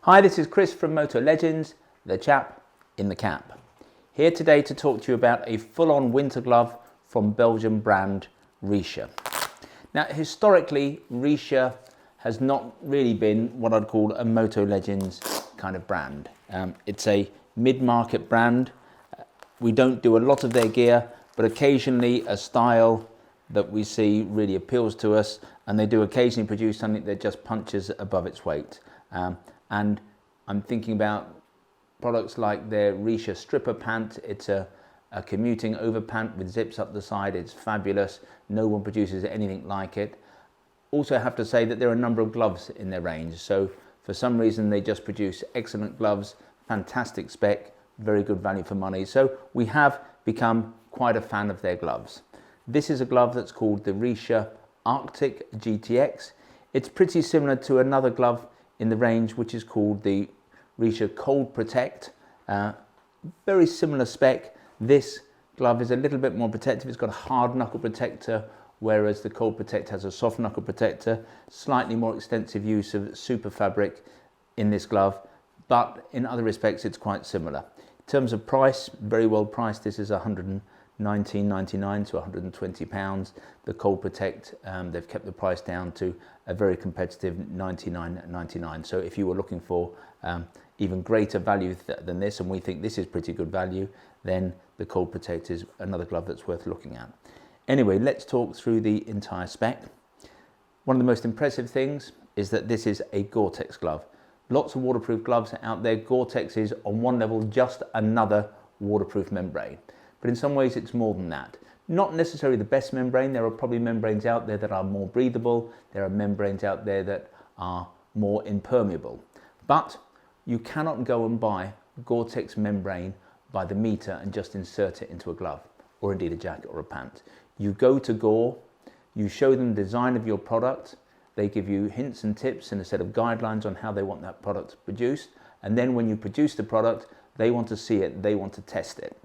Hi, this is Chris from Moto Legends, the chap in the cap. Here today to talk to you about a full-on winter glove from Belgian brand Richa. Now, historically, Richa has not really been what I'd call a Moto Legends kind of brand. It's a mid-market brand. We don't do a lot of their gear, but occasionally a style that we see really appeals to us, and they do occasionally produce something that just punches above its weight. And I'm thinking about products like their Richa stripper pant. It's a commuting overpant with zips up the side. It's fabulous. No one produces anything like it. Also, I have to say that there are a number of gloves in their range. So for some reason, they just produce excellent gloves, fantastic spec, very good value for money. So we have become quite a fan of their gloves. This is a glove that's called the Richa Arctic GTX. It's pretty similar to another glove in the range, which is called the Richa Cold Protect. Very similar spec. This glove is a little bit more protective. It's got a hard knuckle protector, whereas the Cold Protect has a soft knuckle protector. Slightly more extensive use of SuperFabric in this glove, but in other respects it's quite similar. In terms of price, very well priced. This is £119.99 to £120. The Cold Protect, they've kept the price down to a very competitive £99.99. So if you were looking for even greater value than this, and we think this is pretty good value, then the Cold Protect is another glove that's worth looking at. Anyway, let's talk through the entire spec. One of the most impressive things is that this is a Gore-Tex glove. Lots of waterproof gloves out there. Gore-Tex is on one level just another waterproof membrane. But in some ways it's more than that. Not necessarily the best membrane. There are probably membranes out there that are more breathable. There are membranes out there that are more impermeable. But you cannot go and buy Gore-Tex membrane by the meter and just insert it into a glove, or indeed a jacket or a pant. You go to Gore, you show them the design of your product, they give you hints and tips and a set of guidelines on how they want that product produced, and then when you produce the product, they want to see it, they want to test it.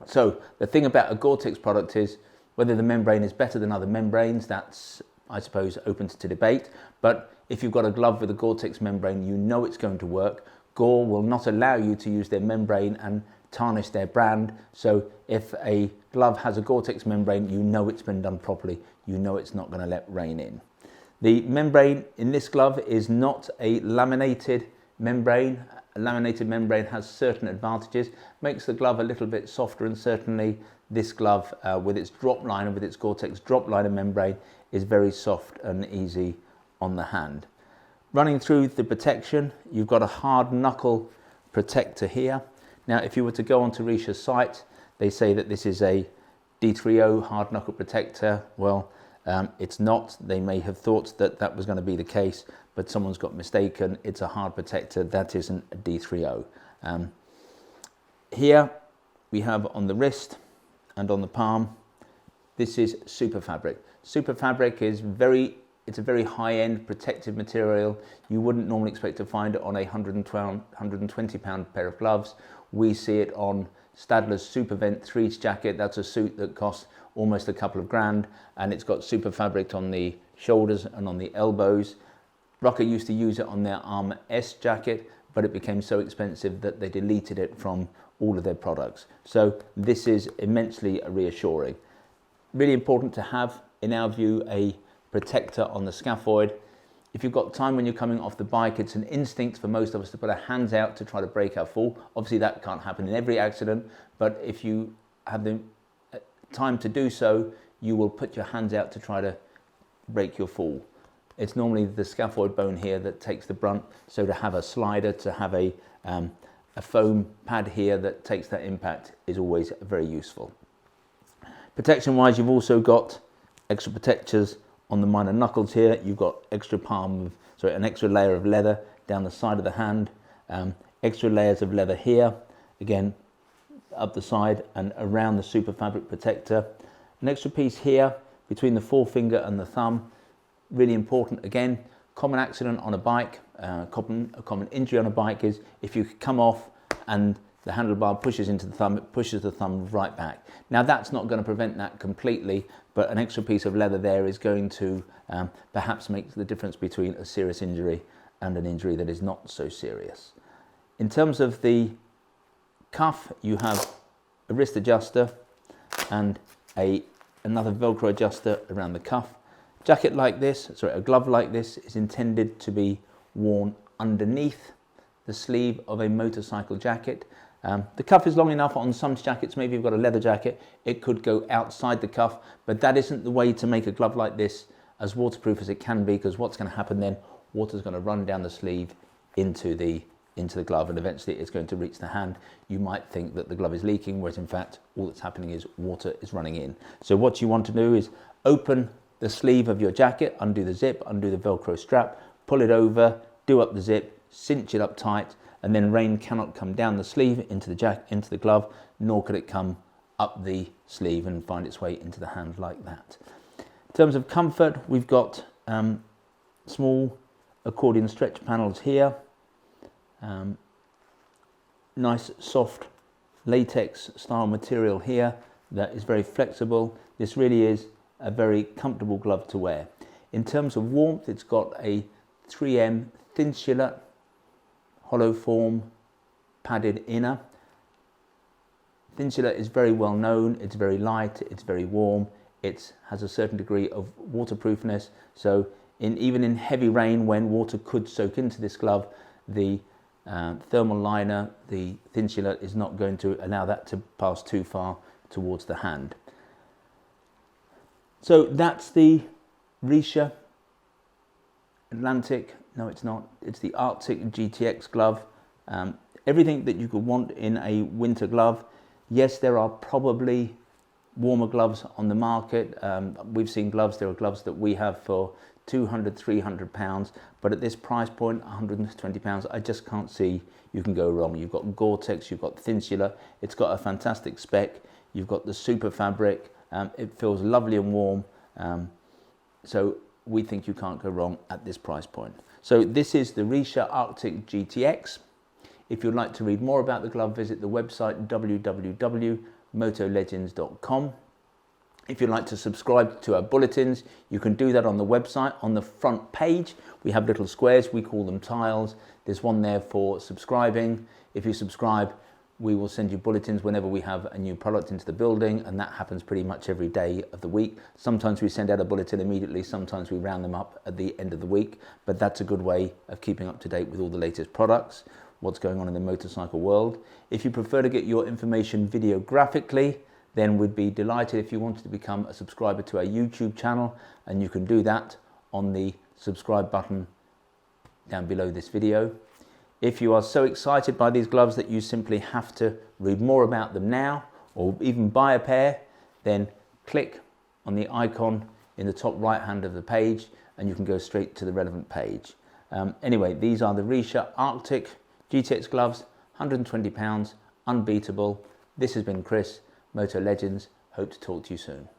So the thing about a Gore-Tex product is whether the membrane is better than other membranes, that's, I suppose, open to debate. But if you've got a glove with a Gore-Tex membrane, you know it's going to work. Gore will not allow you to use their membrane and tarnish their brand. So if a glove has a Gore-Tex membrane, you know it's been done properly. You know it's not going to let rain in. The membrane in this glove is not a laminated membrane. A laminated membrane has certain advantages, makes the glove a little bit softer, and certainly this glove with its drop liner, with its Gore-Tex drop liner membrane, is very soft and easy on the hand. Running through the protection, you've got a hard knuckle protector here. Now, if you were to go onto Richa's site, they say that this is a D3O hard knuckle protector. Well, it's not. They may have thought that that was going to be the case, but someone's got mistaken. It's a hard protector. That isn't a D3O. Here we have on the wrist and on the palm, this is SuperFabric. SuperFabric is it's a very high-end protective material. You wouldn't normally expect to find it on a £120 pair of gloves. We see it on Stadler's Supervent 3 jacket. That's a suit that costs almost a couple of grand, and it's got SuperFabric on the shoulders and on the elbows. Rocker used to use it on their Armour S jacket, but it became so expensive that they deleted it from all of their products. So this is immensely reassuring. Really important to have, in our view, a protector on the scaphoid. If you've got time when you're coming off the bike, it's an instinct for most of us to put our hands out to try to brake our fall. Obviously that can't happen in every accident, but if you have the time to do so, you will put your hands out to try to brake your fall. It's normally the scaphoid bone here that takes the brunt, so to have a slider, to have a foam pad here that takes that impact is always very useful. Protection wise, you've also got extra protectors on the minor knuckles here. You've got an extra layer of leather down the side of the hand, extra layers of leather here, again up the side and around the SuperFabric protector. An extra piece here between the forefinger and the thumb. Really important. Again, common accident on a bike, a common injury on a bike is if you come off and the handlebar pushes into the thumb, it pushes the thumb right back. Now that's not going to prevent that completely, but an extra piece of leather there is going to perhaps make the difference between a serious injury and an injury that is not so serious. In terms of the cuff, you have a wrist adjuster and another Velcro adjuster around the cuff. Jacket like this, sorry, a glove like this is intended to be worn underneath the sleeve of a motorcycle jacket. The cuff is long enough on some jackets. Maybe you've got a leather jacket, it could go outside the cuff, but that isn't the way to make a glove like this as waterproof as it can be, because what's going to happen then, water's going to run down the sleeve into the glove, and eventually it's going to reach the hand. You might think that the glove is leaking, whereas in fact all that's happening is water is running in. So what you want to do is open the sleeve of your jacket, undo the zip, undo the Velcro strap, pull it over, do up the zip, cinch it up tight, and then rain cannot come down the sleeve into the glove, nor could it come up the sleeve and find its way into the hand like that. In terms of comfort, we've got small accordion stretch panels here, nice soft latex style material here that is very flexible. This really is a very comfortable glove to wear. In terms of warmth, it's got a 3M Thinsulate hollow form padded inner. Thinsulate is very well known, it's very light, it's very warm, it has a certain degree of waterproofness, so even in heavy rain when water could soak into this glove, the thermal liner, the Thinsulate, is not going to allow that to pass too far towards the hand. So that's the Richa Atlantic, no it's not, it's the Arctic GTX glove. Everything that you could want in a winter glove. Yes, there are probably warmer gloves on the market. We've seen gloves, there are gloves that we have for £200, £300, but at this price point, £120, I just can't see you can go wrong. You've got Gore-Tex, you've got Thinsulate, it's got a fantastic spec, you've got the SuperFabric, it feels lovely and warm, so we think you can't go wrong at this price point. So this is the Richa Arctic GTX. If you'd like to read more about the glove, visit the website www.motolegends.com. If you'd like to subscribe to our bulletins, you can do that on the website. On the front page, we have little squares, we call them tiles. There's one there for subscribing. If you subscribe, we will send you bulletins whenever we have a new product into the building, and that happens pretty much every day of the week. Sometimes we send out a bulletin immediately, sometimes we round them up at the end of the week, but that's a good way of keeping up to date with all the latest products, what's going on in the motorcycle world. If you prefer to get your information videographically, then we'd be delighted if you wanted to become a subscriber to our YouTube channel, and you can do that on the subscribe button down below this video. If you are so excited by these gloves that you simply have to read more about them now, or even buy a pair, then click on the icon in the top right hand of the page and you can go straight to the relevant page. Anyway, these are the Richa Arctic GTX gloves, £120, unbeatable. This has been Chris, Moto Legends. Hope to talk to you soon.